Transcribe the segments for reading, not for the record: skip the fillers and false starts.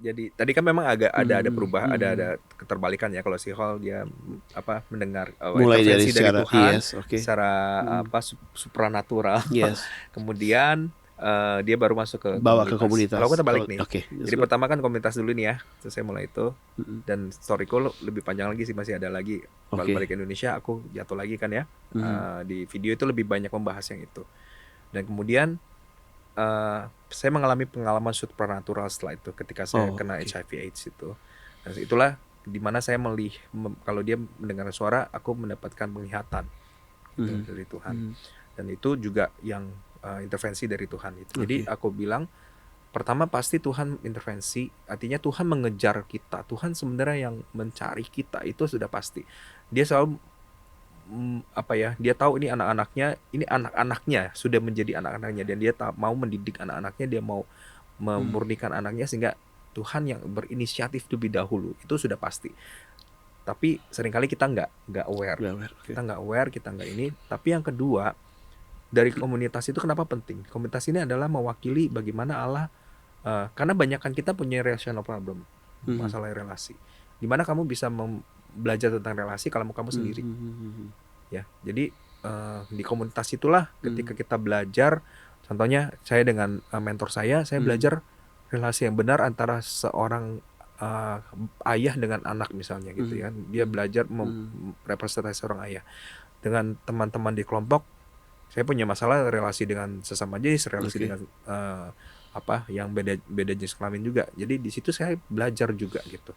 Jadi tadi kan memang agak ada perubahan, ada keterbalikan ya. Kalau si Hall dia mendengar mulai dari intervensi dari secara Tuhan okay. secara supranatural. Yes. Kemudian dia baru masuk ke bawa ke komunitas. Kalau aku terbalik nih. Okay. Jadi pertama kan komunitas dulu nih ya. Terus saya mulai itu. Dan storyku lebih panjang lagi sih, masih ada lagi. Balik ke Indonesia aku jatuh lagi kan ya. Di video itu lebih banyak membahas yang itu. Dan kemudian saya mengalami pengalaman supernatural setelah itu ketika saya kena HIV/AIDS itu. Dan itulah dimana saya kalau dia mendengar suara, aku mendapatkan penglihatan gitu, dari Tuhan. Dan itu juga yang intervensi dari Tuhan itu. Jadi aku bilang pertama pasti Tuhan intervensi, artinya Tuhan mengejar kita. Tuhan sebenarnya yang mencari kita, itu sudah pasti. Dia selalu dia tahu ini anak-anaknya sudah menjadi anak-anaknya, dan dia mau mendidik anak-anaknya, dia mau memurnikan anaknya, sehingga Tuhan yang berinisiatif lebih dahulu, itu sudah pasti. Tapi seringkali kita nggak aware. Kita nggak aware, kita nggak ini. Tapi yang kedua, dari komunitas itu kenapa penting? Komunitas ini adalah mewakili bagaimana Allah, karena banyakkan kita punya relational problem, masalah relasi. Dimana kamu bisa belajar tentang relasi kalau kamu sendiri. Ya, jadi di komunitas itulah ketika kita belajar. Contohnya saya dengan mentor saya belajar relasi yang benar antara seorang ayah dengan anak misalnya gitu ya. Dia belajar representasi seorang ayah. Dengan teman-teman di kelompok, saya punya masalah relasi dengan sesama jenis, relasi dengan yang beda jenis kelamin juga. Jadi di situ saya belajar juga gitu.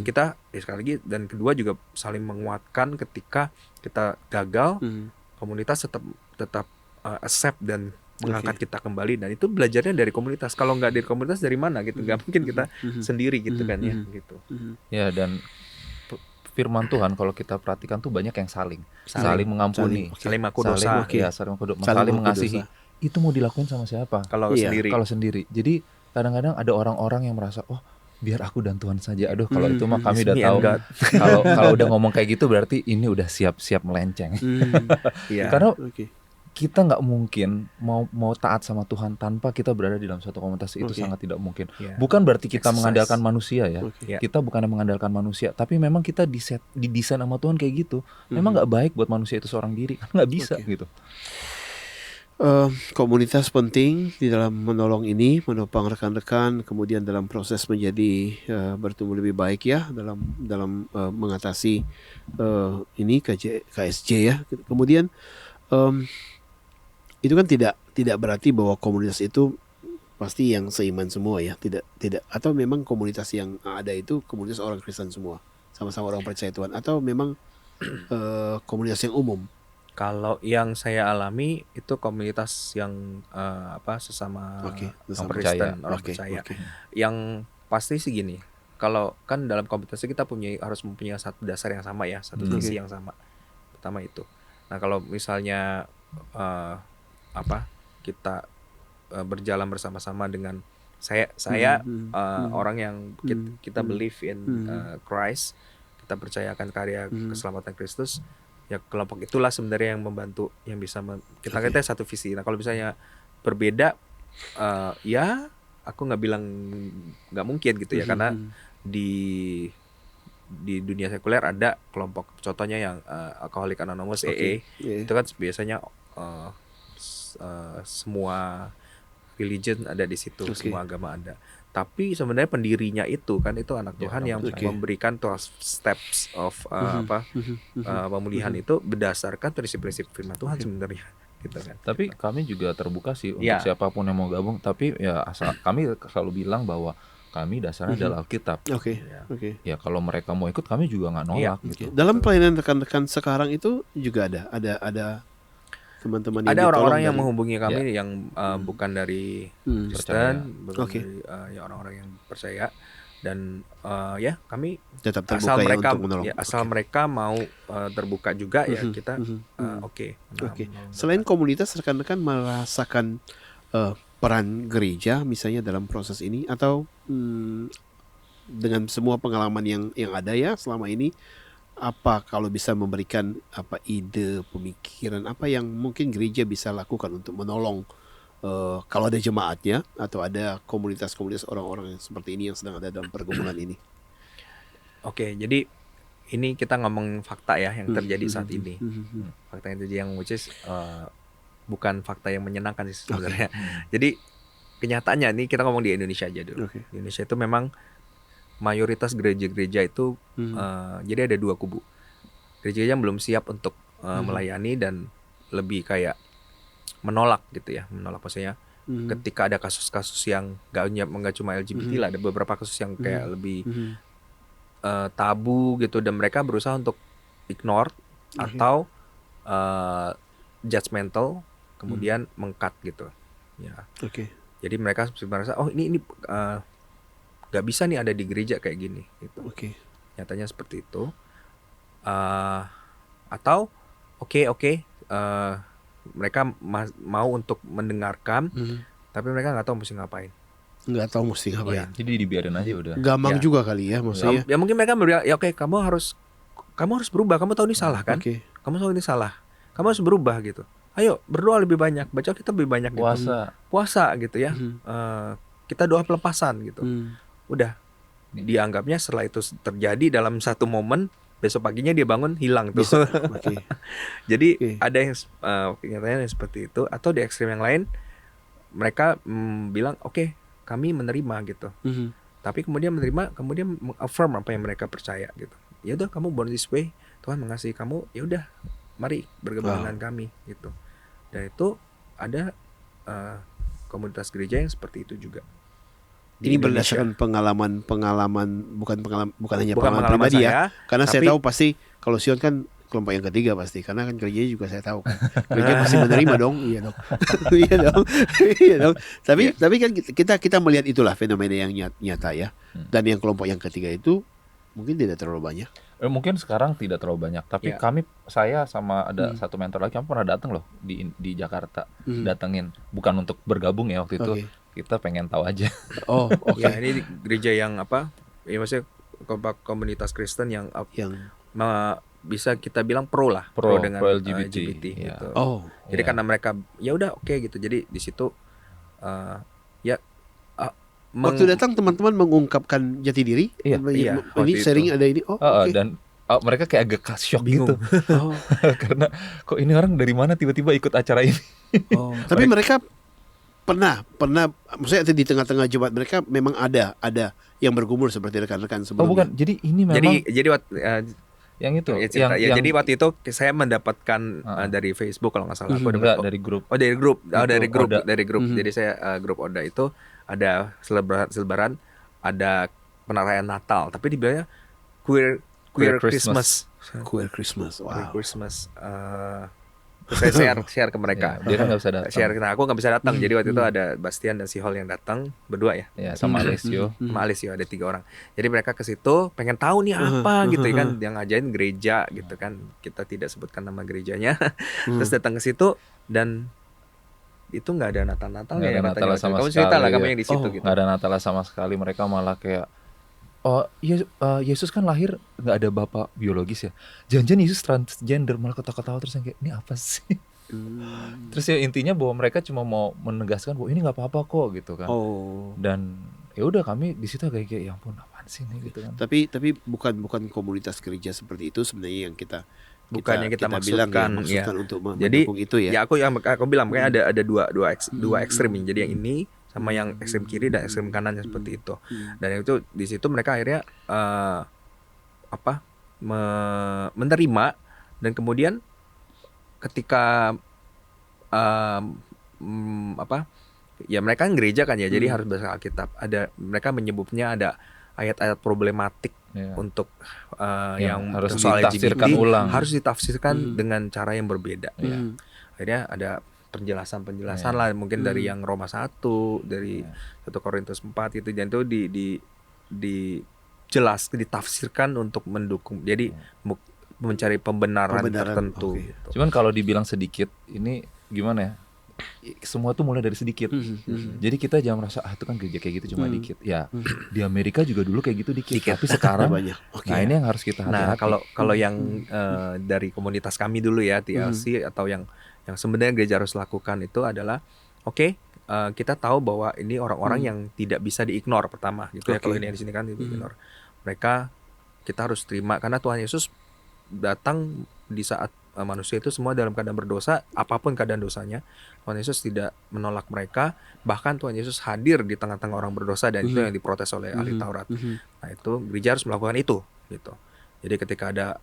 Kita sekali lagi, dan kedua juga saling menguatkan ketika kita gagal. Komunitas tetap accept dan mengangkat kita kembali, dan itu belajarnya dari komunitas. Kalau nggak dari komunitas dari mana gitu? Nggak mungkin kita sendiri gitu kan ya gitu. Ya, dan firman Tuhan kalau kita perhatikan tuh banyak yang saling mengampuni, saling mengaku dosa, saling mengasihi. Itu mau dilakuin sama siapa? Kalau sendiri. Jadi kadang-kadang ada orang-orang yang merasa, biar aku dan Tuhan saja. Aduh, kalau itu mah kami udah tahu. Kalau udah ngomong kayak gitu berarti ini udah siap-siap melenceng. Karena kita nggak mungkin mau taat sama Tuhan tanpa kita berada di dalam suatu komunitas. Itu sangat tidak mungkin. Bukan berarti kita mengandalkan manusia ya. Kita bukan mengandalkan manusia, tapi memang kita didesain sama Tuhan kayak gitu. Memang nggak baik buat manusia itu seorang diri, kan nggak bisa gitu. Komunitas penting di dalam menolong ini, menopang rekan-rekan, kemudian dalam proses menjadi bertumbuh lebih baik ya dalam mengatasi ini KSJ ya. Kemudian itu kan tidak berarti bahwa komunitas itu pasti yang seiman semua ya, tidak atau memang komunitas yang ada itu komunitas orang Kristen semua, sama-sama orang percaya Tuhan, atau memang komunitas yang umum. Kalau yang saya alami itu komunitas yang sesama Kristen, orang percaya. Yang pasti sih gini, kalau kan dalam komunitas kita harus mempunyai satu dasar yang sama ya, satu visi yang sama. Pertama itu. Nah, kalau misalnya kita berjalan bersama-sama dengan saya orang yang kita believe in Christ, kita percayakan karya keselamatan Kristus. Ya, kelompok itulah sebenarnya yang membantu, yang bisa kita satu visi. Nah, kalau misalnya berbeda, ya aku nggak bilang nggak mungkin gitu ya, karena di dunia sekuler ada kelompok, contohnya yang Alcoholics Anonymous, AA. Itu kan biasanya semua religion ada di situ, semua agama ada. Tapi sebenarnya pendirinya itu anak Tuhan yang memberikan 12 steps of pemulihan itu berdasarkan prinsip-prinsip firman Tuhan sebenarnya gitu kan. Tapi kami juga terbuka sih untuk siapapun yang mau gabung, tapi ya kami selalu bilang bahwa kami dasarnya adalah Alkitab. Ya, kalau mereka mau ikut kami juga nggak nolak gitu. Dalam pelayanan rekan-rekan sekarang itu juga ada teman-teman yang ada orang-orang yang menghubungi kami yang bukan dari Kristen, bukan dari orang-orang yang percaya, dan kami tetap terbuka untuk menolong. Asal mereka mau terbuka juga ya kita Selain komunitas, rekan-rekan merasakan peran gereja misalnya dalam proses ini, atau dengan semua pengalaman yang ada ya selama ini, apa kalau bisa memberikan ide, pemikiran apa yang mungkin gereja bisa lakukan untuk menolong kalau ada jemaatnya atau ada komunitas-komunitas orang-orang yang seperti ini yang sedang ada dalam pergumulan ini. Oke, jadi ini kita ngomong fakta ya yang terjadi saat ini. Fakta yang terjadi yang which is bukan fakta yang menyenangkan sih sebenarnya. Jadi kenyataannya nih kita ngomong di Indonesia aja dulu. Di Indonesia itu memang mayoritas gereja-gereja itu jadi ada dua kubu. Gereja yang belum siap untuk melayani dan lebih kayak menolak gitu ya, menolak maksudnya ketika ada kasus-kasus yang nggak cuma LGBT lah, ada beberapa kasus yang kayak lebih tabu gitu dan mereka berusaha untuk ignore atau judgmental kemudian mengkat gitu ya. Jadi mereka merasa oh ini nggak bisa nih ada di gereja kayak gini gitu. Nyatanya seperti itu. Atau mereka mau untuk mendengarkan, tapi mereka nggak tahu mesti ngapain. Iya. Jadi dibiarin aja udah. Gampang juga kali ya maksudnya. Ya mungkin mereka bilang ya oke, kamu harus berubah. Kamu tahu ini salah kan? Kamu tahu ini salah. Kamu harus berubah gitu. Ayo berdoa lebih banyak, baca kita lebih banyak gitu. Puasa gitu ya. Kita doa pelepasan gitu. Udah dianggapnya setelah itu terjadi dalam satu momen, besok paginya dia bangun hilang tuh. Jadi ada yang kenyataannya seperti itu. Atau di ekstrem yang lain mereka bilang oke, kami menerima gitu. Tapi kemudian affirm apa yang mereka percaya gitu. Ya udah kamu born this way, Tuhan mengasihi kamu, ya udah mari bergabung dengan kami gitu. Dan itu ada komunitas gereja yang seperti itu juga. Ini berdasarkan pengalaman bukan hanya pengalaman pribadi ya. Karena saya tahu pasti kalau Sion kan kelompok yang ketiga pasti, karena kan gereja juga saya tahu kan. Gereja pasti menerima dong. Iya dong. Tapi kan kita melihat itulah fenomena yang nyata ya. Dan yang kelompok yang ketiga itu mungkin tidak terlalu banyak. Mungkin sekarang tidak terlalu banyak, tapi saya sama ada satu mentor lagi, kami pernah datang loh di Jakarta, datengin, bukan untuk bergabung ya waktu itu, kita pengen tahu aja. Ya, ini gereja yang apa? Ya maksudnya komunitas Kristen yang bisa kita bilang pro dengan LGBT gitu. Jadi karena mereka ya udah oke gitu, jadi di situ waktu datang teman-teman mengungkapkan jati diri. Ini sharing ada ini. Dan mereka kayak agak shock bingung gitu. Karena kok ini orang dari mana tiba-tiba ikut acara ini. Tapi mereka pernah maksudnya di tengah-tengah jemaat mereka memang ada yang bergumul seperti rekan-rekan sebelumnya. Bukan. Jadi ini memang yang itu jadi waktu itu saya mendapatkan dari Facebook kalau nggak salah. Dari grup. Dari grup. Jadi saya grup Oda itu ada selebaran, ada penerayan Natal, tapi dibilangnya queer Christmas. Queer Christmas. Wow. Queer Christmas. Saya share ke mereka. Dia kan nggak bisa datang. Nah, aku nggak bisa datang. Jadi waktu itu ada Bastian dan si Hol yang datang berdua ya. Sama Alessio. Sama Alessio ada 3 orang. Jadi mereka ke situ pengen tahu nih apa gitu kan, yang ngajain gereja gitu kan. Kita tidak sebutkan nama gerejanya. Terus datang ke situ dan itu nggak ada Natal ya Natal sama kamu sekali. cerita lah kamu yang di situ gitu. Nggak ada Natal sama sekali. Mereka malah kayak Yesus kan lahir nggak ada bapak biologis ya. Jangan-jangan Yesus transgender, malah ketawa-ketawa terus yang kayak ini apa sih? Terus ya intinya bahwa mereka cuma mau menegaskan bahwa ini nggak apa-apa kok gitu kan. Dan ya udah kami di situ kayak ya ampun apaan sih ini gitu kan. Tapi bukan komunitas gereja seperti itu sebenarnya yang kita maksudkan untuk mendukung itu ya. Ya aku bilang makanya ada dua ekstrem. Jadi yang ini sama yang ekstrem kiri dan ekstrem kanannya seperti itu. Dan itu di situ mereka akhirnya menerima, dan kemudian ketika ya mereka kan gereja kan ya, jadi harus baca Alkitab. Mereka menyebutnya ada ayat-ayat problematik untuk yang harus soal ditafsirkan LGBT, ulang. harus ditafsirkan dengan cara yang berbeda. Akhirnya ada penjelasan lah mungkin dari yang Roma 1, dari 1 Korintus 4 gitu, dan itu ditafsirkan untuk mendukung. Jadi mencari pembenaran tertentu gitu. Cuman kalau dibilang sedikit, ini gimana ya? Semua tuh mulai dari sedikit. Jadi kita jangan merasa itu kan gereja kayak gitu cuma dikit. Ya, di Amerika juga dulu kayak gitu dikit. Tapi sekarang banyak. Nah, ini yang harus kita hati-hati. Nah, kalau yang dari komunitas kami dulu ya, TLC atau yang sebenarnya gereja harus lakukan itu adalah kita tahu bahwa ini orang-orang yang tidak bisa diignore pertama gitu ya. Oke. Kalau ini di sini kan diignore. Mereka kita harus terima karena Tuhan Yesus datang di saat manusia itu semua dalam keadaan berdosa, apapun keadaan dosanya. Tuhan Yesus tidak menolak mereka, bahkan Tuhan Yesus hadir di tengah-tengah orang berdosa, dan itu yang diprotes oleh ahli Taurat. Nah, itu gereja harus melakukan itu gitu. Jadi ketika ada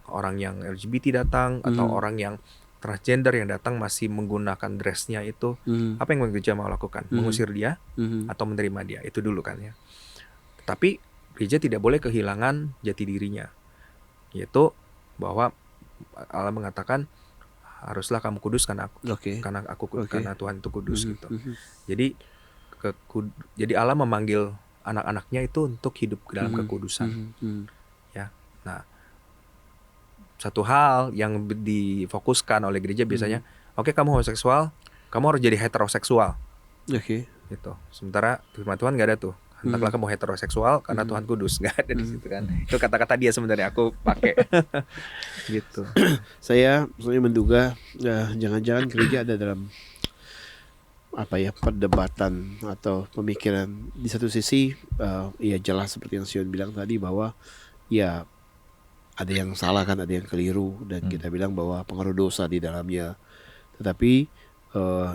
orang yang LGBT datang atau orang yang transgender yang datang masih menggunakan dressnya itu, apa yang gereja mau lakukan? Mengusir dia atau menerima dia? Itu dulu kan ya. Tapi gereja tidak boleh kehilangan jati dirinya, yaitu bahwa Allah mengatakan haruslah kamu kudus karena aku, karena Tuhan itu kudus gitu. Jadi jadi Allah memanggil anak-anaknya itu untuk hidup dalam kekudusan. Ya. Nah, satu hal yang difokuskan oleh gereja biasanya, oke, kamu homoseksual, kamu harus jadi heteroseksual. Gitu. Sementara firman Tuhan nggak ada tuh. Hendaklah kamu heteroseksual karena Tuhan kudus, nggak ada di situ kan. Itu kata-kata dia sebenarnya, aku pakai. Gitu. Saya menduga jangan-jangan gereja ada dalam perdebatan atau pemikiran. Di satu sisi ya jelas seperti yang Sion bilang tadi bahwa ya ada yang salah kan, ada yang keliru, dan kita bilang bahwa pengaruh dosa di dalamnya. Tetapi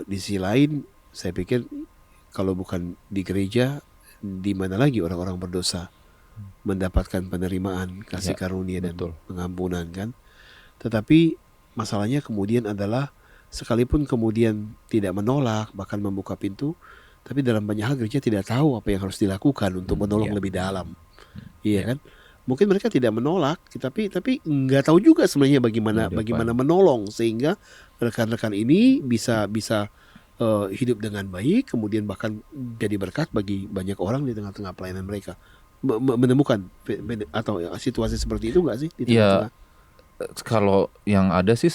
di sisi lain saya pikir kalau bukan di gereja, di mana lagi orang-orang berdosa mendapatkan penerimaan kasih karunia dan pengampunan kan. Tetapi masalahnya kemudian adalah sekalipun kemudian tidak menolak, bahkan membuka pintu, tapi dalam banyak hal gereja tidak tahu apa yang harus dilakukan untuk menolong lebih dalam. Iya kan? Mungkin mereka tidak menolak, tapi nggak tahu juga sebenarnya bagaimana menolong sehingga rekan-rekan ini bisa hidup dengan baik, kemudian bahkan jadi berkat bagi banyak orang di tengah-tengah pelayanan mereka. Menemukan atau situasi seperti itu nggak sih di tengah-tengah? Kalau yang ada sih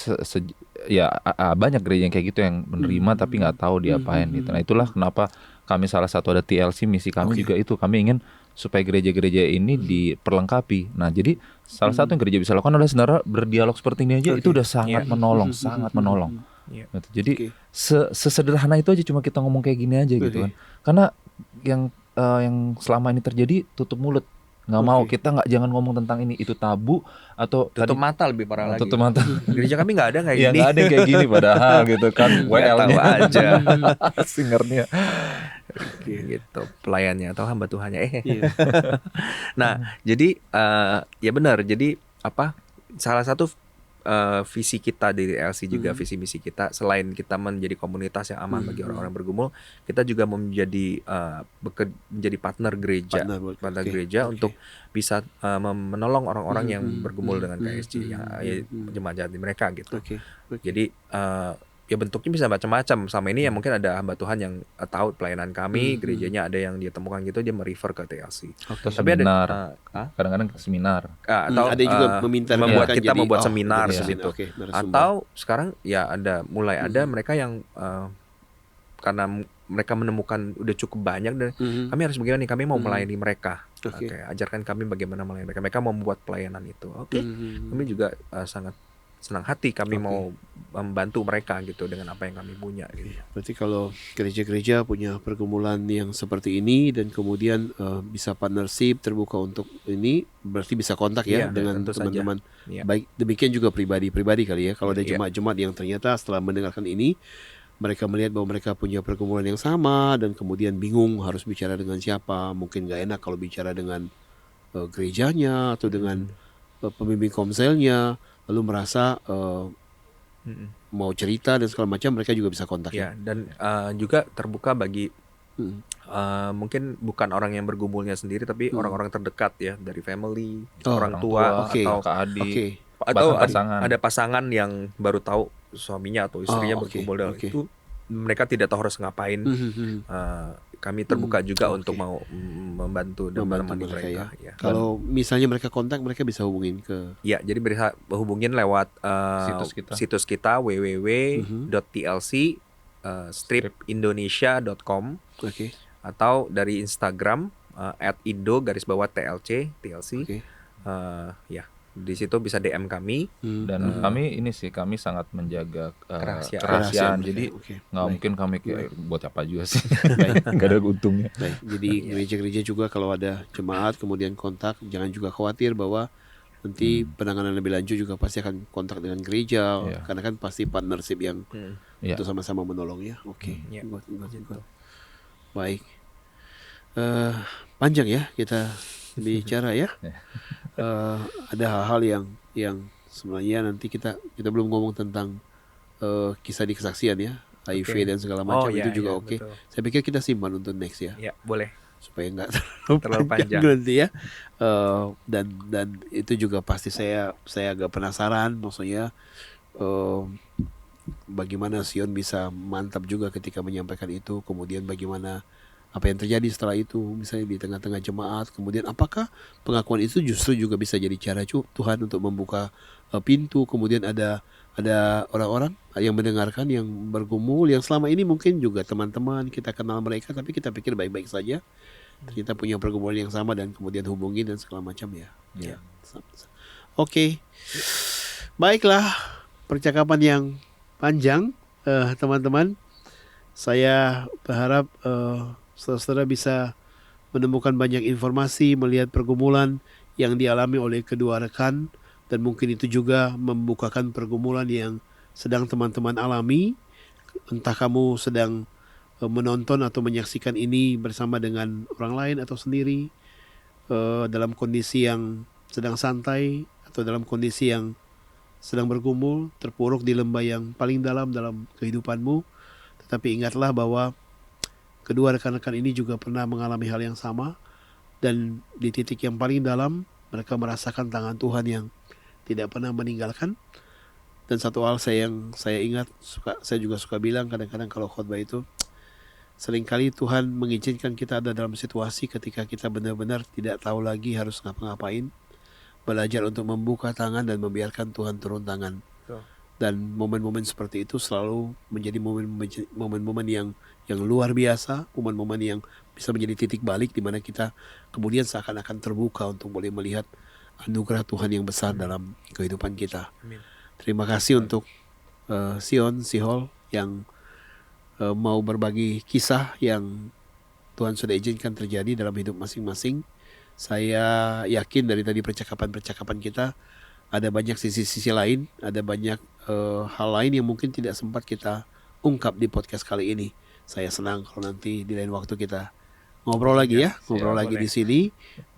banyak gereja yang kayak gitu yang menerima tapi nggak tahu diapain gitu. Nah, itulah kenapa kami salah satu ada TLC, misi kami juga itu, kami ingin supaya gereja-gereja ini diperlengkapi. Nah, jadi salah satu yang gereja bisa lakukan adalah sebenarnya berdialog seperti ini aja, itu udah sangat menolong, sangat menolong. Gitu. Jadi sesederhana itu aja, cuma kita ngomong kayak gini aja gitu kan. Karena yang selama ini terjadi tutup mulut, nggak mau, kita jangan ngomong tentang ini, itu tabu, atau tutup mata lebih parah lagi. Tutup mata. Gereja kami nggak ada kayak gini. Nggak ada kayak gini padahal gitu kan. WL-nya aja, singernya, gitu, pelayannya atau hamba Tuhannya. Nah, jadi ya benar. Jadi salah satu visi kita di LC juga, visi misi kita, selain kita menjadi komunitas yang aman bagi orang-orang bergumul, kita juga menjadi partner gereja, gereja untuk bisa menolong orang-orang yang bergumul dengan KSJ, yang jemaat di mereka gitu. Jadi ya bentuknya bisa macam-macam. Sama ini ya mungkin ada hamba Tuhan yang tahu pelayanan kami, gerejanya ada yang dia temukan gitu, dia merefer ke TLC. Tapi seminar, kadang-kadang seminar. Atau ada juga meminta membuat seminar gitu. Atau sekarang ya mulai ada mereka yang karena mereka menemukan udah cukup banyak dan kami harus bagaimana nih, kami mau melayani mereka. Ajarkan kami bagaimana melayani mereka. Mereka mau membuat pelayanan itu. Kami juga sangat senang hati, kami mau membantu mereka gitu dengan apa yang kami punya gitu. Berarti kalau gereja-gereja punya pergumulan yang seperti ini dan kemudian bisa partnership, terbuka untuk ini, berarti bisa kontak dengan teman-teman. Baik, demikian juga pribadi kali ya. Kalau ada jemaat-jemaat yang ternyata setelah mendengarkan ini, mereka melihat bahwa mereka punya pergumulan yang sama dan kemudian bingung harus bicara dengan siapa, mungkin gak enak kalau bicara dengan gerejanya atau dengan pembimbing komselnya, lalu merasa mau cerita dan segala macam, mereka juga bisa kontak. Dan juga terbuka bagi mungkin bukan orang yang bergumulnya sendiri, tapi orang-orang terdekat ya, dari family, orang tua atau adik, atau ada pasangan yang baru tahu suaminya atau istrinya bergumul dengan itu, mereka tidak tahu harus ngapain. Kami terbuka juga untuk mau membantu dan menemani mereka. Kalau misalnya mereka kontak, mereka bisa hubungin ke jadi bisa hubungin lewat situs kita www.tlc-indonesia.com atau dari Instagram @indo_tlc. Di situ bisa DM kami. Dan kami sangat menjaga Kerahasiaan. kerahasiaan. Jadi nggak mungkin kami kayak buat apa juga sih. Nggak ada untungnya. Jadi gereja-gereja juga kalau ada jemaat kemudian kontak, jangan juga khawatir bahwa nanti penanganan lebih lanjut juga pasti akan kontak dengan gereja, karena kan pasti partnership yang itu sama-sama menolong ya. Oke. Good. Baik. Panjang ya kita bicara ya. Ada hal-hal yang sebenarnya nanti kita belum ngomong tentang kisah di kesaksian ya, HIV dan segala macam itu juga oke. Saya pikir kita simpan untuk next ya. Ya, boleh. Supaya nggak terlalu panjang nanti ya. Dan itu juga pasti saya agak penasaran, maksudnya bagaimana Sion bisa mantap juga ketika menyampaikan itu, kemudian bagaimana apa yang terjadi setelah itu, misalnya di tengah-tengah jemaat, kemudian apakah pengakuan itu justru juga bisa jadi cara Tuhan untuk membuka pintu, kemudian ada orang-orang yang mendengarkan, yang bergumul, yang selama ini mungkin juga teman-teman kita kenal mereka, tapi kita pikir baik-baik saja, ternyata punya pergumulan yang sama dan kemudian hubungi dan segala macam ya. Oke. Baiklah, percakapan yang panjang, teman-teman. Saya berharap saudara bisa menemukan banyak informasi, melihat pergumulan yang dialami oleh kedua rekan, dan mungkin itu juga membukakan pergumulan yang sedang teman-teman alami. Entah kamu sedang menonton atau menyaksikan ini bersama dengan orang lain atau sendiri, dalam kondisi yang sedang santai atau dalam kondisi yang sedang bergumul, terpuruk di lembah yang paling dalam kehidupanmu. Tetapi ingatlah bahwa kedua rekan-rekan ini juga pernah mengalami hal yang sama, dan di titik yang paling dalam mereka merasakan tangan Tuhan yang tidak pernah meninggalkan. Dan satu hal yang saya ingat, saya juga suka bilang kadang-kadang kalau khotbah itu, seringkali Tuhan mengizinkan kita ada dalam situasi ketika kita benar-benar tidak tahu lagi harus ngapa-ngapain, belajar untuk membuka tangan dan membiarkan Tuhan turun tangan. Dan momen-momen seperti itu selalu menjadi momen-momen yang luar biasa, momen-momen yang bisa menjadi titik balik di mana kita kemudian seakan-akan terbuka untuk boleh melihat anugerah Tuhan yang besar dalam kehidupan kita. Amin. Terima kasih untuk Sihol yang mau berbagi kisah yang Tuhan sudah izinkan terjadi dalam hidup masing-masing. Saya yakin dari tadi percakapan-percakapan kita ada banyak sisi-sisi lain, ada banyak hal lain yang mungkin tidak sempat kita ungkap di podcast kali ini. Saya senang kalau nanti di lain waktu kita ngobrol lagi ya, di sini,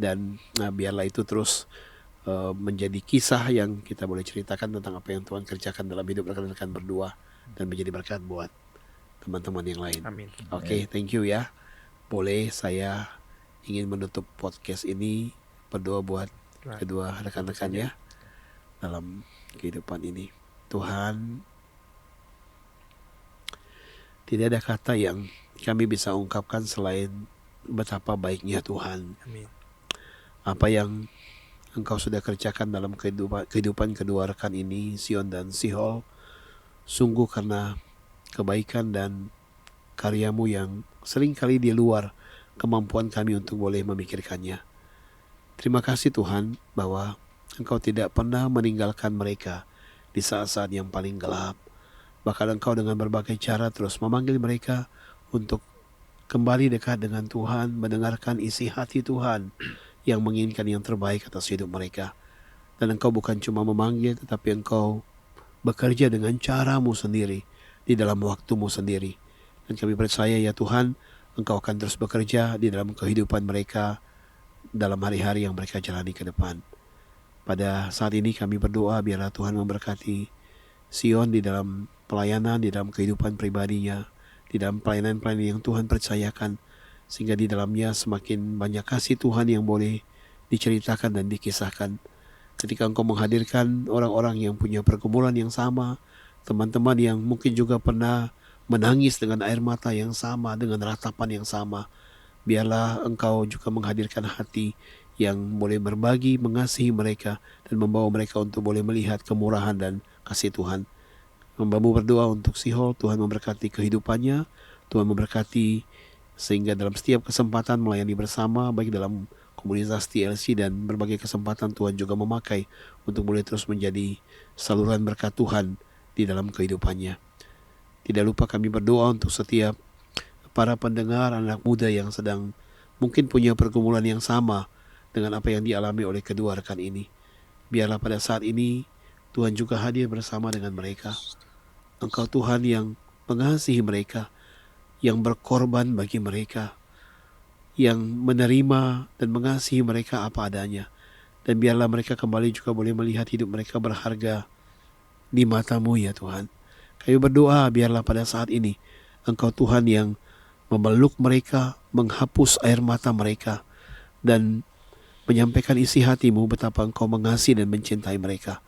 dan biarlah itu terus menjadi kisah yang kita boleh ceritakan tentang apa yang Tuhan kerjakan dalam hidup rekan-rekan berdua dan menjadi berkat buat teman-teman yang lain. Amin. Oke, thank you ya. Boleh saya ingin menutup podcast ini berdoa buat kedua rekan-rekan ya dalam kehidupan ini. Tuhan, tidak ada kata yang kami bisa ungkapkan selain betapa baiknya Tuhan. Amin. Apa yang Engkau sudah kerjakan dalam kehidupan kedua rekan ini, Sion dan Sihol, sungguh karena kebaikan dan karyamu yang seringkali di luar kemampuan kami untuk boleh memikirkannya. Terima kasih Tuhan bahwa Engkau tidak pernah meninggalkan mereka di saat-saat yang paling gelap. Bahkan Engkau dengan berbagai cara terus memanggil mereka untuk kembali dekat dengan Tuhan, mendengarkan isi hati Tuhan yang menginginkan yang terbaik atas hidup mereka. Dan Engkau bukan cuma memanggil, tetapi Engkau bekerja dengan caramu sendiri, di dalam waktumu sendiri. Dan kami percaya ya Tuhan, Engkau akan terus bekerja di dalam kehidupan mereka, dalam hari-hari yang mereka jalani ke depan. Pada saat ini kami berdoa biarlah Tuhan memberkati Sion di dalam pelayanan, di dalam kehidupan pribadinya, di dalam pelayanan-pelayanan yang Tuhan percayakan, sehingga di dalamnya semakin banyak kasih Tuhan yang boleh diceritakan dan dikisahkan. Ketika Engkau menghadirkan orang-orang yang punya pergumulan yang sama, teman-teman yang mungkin juga pernah menangis dengan air mata yang sama, dengan ratapan yang sama, biarlah Engkau juga menghadirkan hati yang boleh berbagi, mengasihi mereka, dan membawa mereka untuk boleh melihat kemurahan dan kasih Tuhan. Hambamu berdoa untuk Sihol, Tuhan memberkati kehidupannya, Tuhan memberkati sehingga dalam setiap kesempatan melayani bersama, baik dalam komunitas TLC dan berbagai kesempatan Tuhan juga memakai untuk boleh terus menjadi saluran berkat Tuhan di dalam kehidupannya. Tidak lupa kami berdoa untuk setiap para pendengar anak muda yang sedang mungkin punya pergumulan yang sama dengan apa yang dialami oleh kedua rekan ini. Biarlah pada saat ini Tuhan juga hadir bersama dengan mereka. Engkau Tuhan yang mengasihi mereka, yang berkorban bagi mereka, yang menerima dan mengasihi mereka apa adanya. Dan biarlah mereka kembali juga boleh melihat hidup mereka berharga di mata-Mu ya Tuhan. Kami berdoa biarlah pada saat ini Engkau Tuhan yang memeluk mereka, menghapus air mata mereka, dan menyampaikan isi hati-Mu betapa Engkau mengasihi dan mencintai mereka.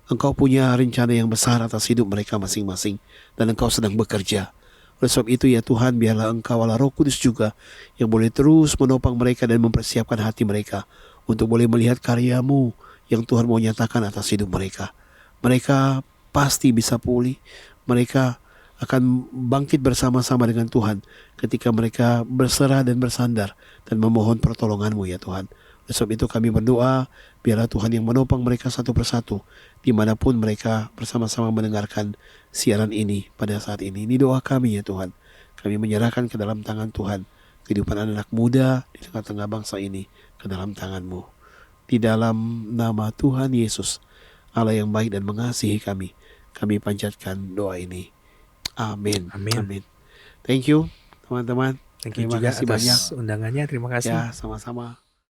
Engkau punya rencana yang besar atas hidup mereka masing-masing, dan Engkau sedang bekerja. Oleh sebab itu ya Tuhan, biarlah Engkau Allah Roh Kudus juga yang boleh terus menopang mereka dan mempersiapkan hati mereka untuk boleh melihat karya-Mu yang Tuhan mau nyatakan atas hidup mereka. Mereka pasti bisa pulih. Mereka akan bangkit bersama-sama dengan Tuhan ketika mereka berserah dan bersandar dan memohon pertolongan-Mu ya Tuhan. Oleh sebab itu kami berdoa, biarlah Tuhan yang menopang mereka satu persatu dimanapun mereka bersama-sama mendengarkan siaran ini pada saat ini. Ini doa kami ya Tuhan. Kami menyerahkan ke dalam tangan Tuhan kehidupan anak muda di tengah-tengah bangsa ini ke dalam tangan-Mu. Di dalam nama Tuhan Yesus, Allah yang baik dan mengasihi kami panjatkan doa ini. Amin. Amin. Thank you teman-teman. Thank you juga atas undangannya. Terima kasih. Ya, sama-sama.